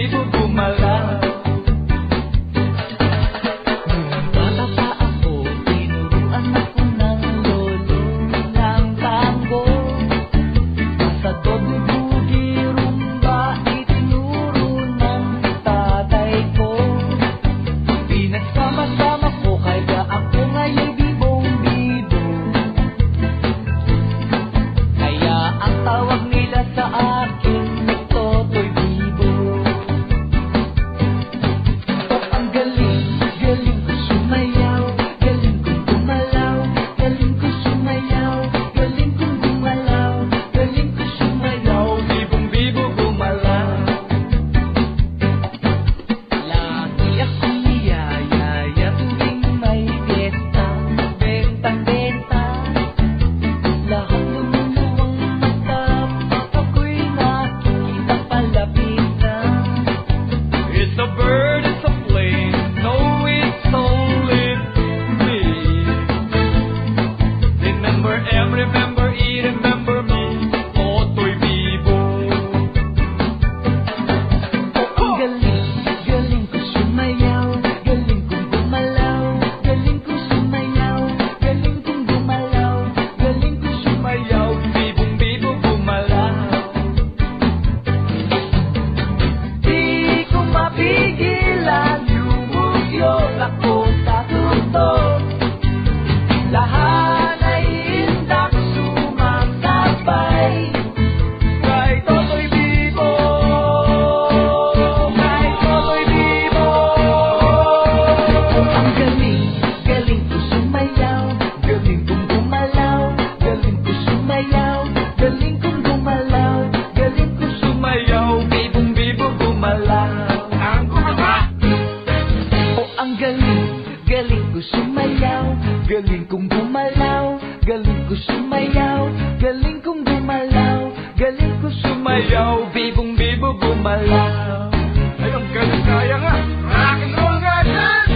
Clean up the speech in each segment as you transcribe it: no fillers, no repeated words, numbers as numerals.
bibong-bibo gumalaw. Bata pa ako, tinuruan ako ng lolo ng tango. Sa doble bugi rumba, itinuro ng tatay ko. Pinagsama-sama ko, kaya ako nga'y bibong-bibo. Kaya ang tawag nila sa akin, Totoy Bibo. Ang galing, galing ko sumayaw, galing kong gumalaw, galing ko sumayaw, galing kong gumalaw, galing ko sumayaw. Bibong-bibo gumalaw. Lagi akong niyayaya tuwing may benta, bentang-benta. Lahat lumuluwang mata, pag ako'y nakikita palapit na. It's a bird, it's a plane, no, it's only me. Remember M, remember E, remember me, Totoy Bibo. Ang galing, galing ko sumayaw, galing kong gumalaw, galing ko sumayaw, galing kong gumalaw, galing ko sumayaw. Bibong-bibo gumalaw. Di ko mapigilan, yumugyot ako sa tutok. Lahat ay indak sumasabay. Kay Totoy Bibo, kay Totoy Bibo. Ang galing, galing ko sumayaw, galing kong gumalaw, galing ko sumayaw, galing kong gumalaw, galing ko Sumayaw, bibong-bibo gumalaw. Ang gumalaw. ang galing, galing ko sumayaw, galing kong gumalaw, galing ko sumayaw, galing kong gumalaw, galing ko Sumayaw, bibong-bibo gumalaw. Ay, ang galing kaya nga. Rock and roll nga dyan.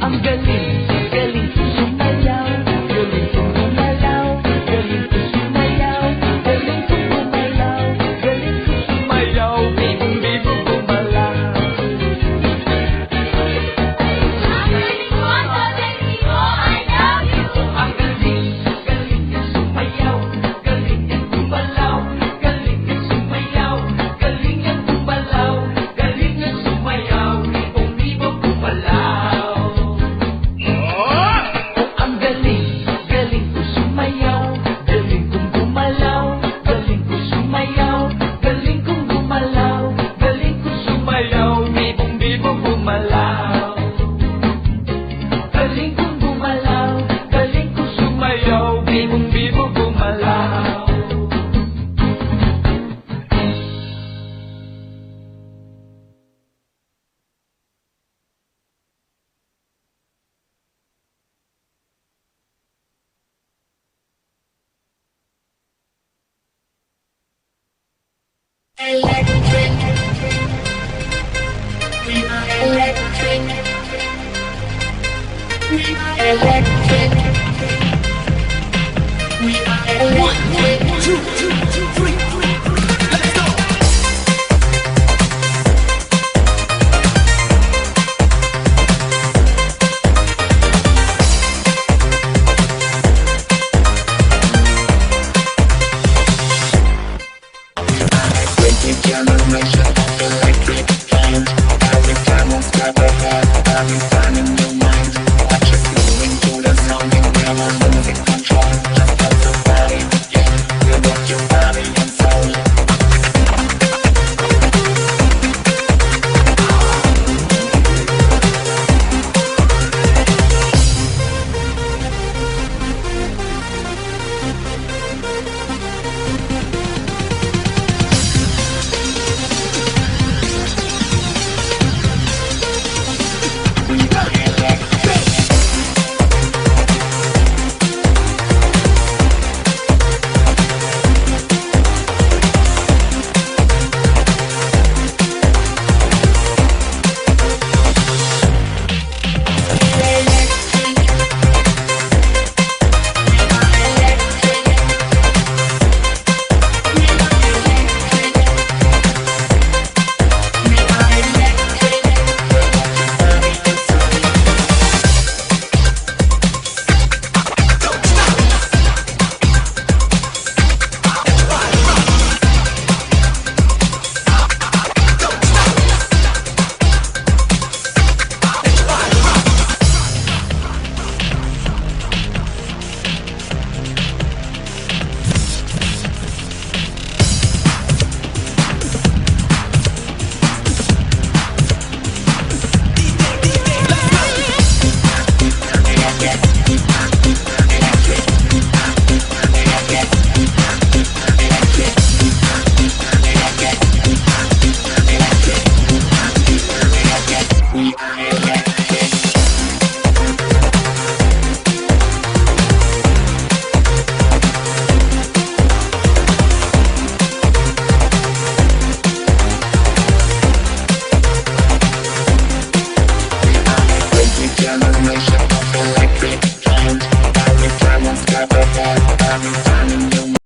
ang galing, galing ko sumayaw, galing kong gumalaw, galing ko sumayaw, galing kong gumalaw, galing ko Sumayaw, bibong-bibo gumalaw. ang galing, galing ka sumayaw, galing ka gumalaw, galing ka sumayaw, galing ka gumalaw, galing ka sumayaw, bibong-bibo gumalaw. Ang galing, galing ko sumayaw, galing kong gumalaw, galing ko sumayaw, galing kong gumalaw, galing ko Sumayaw, bibong-bibo gumalaw. galing kong gumalaw, galing ko Sumayaw, bibong-bibo gumalaw. Electric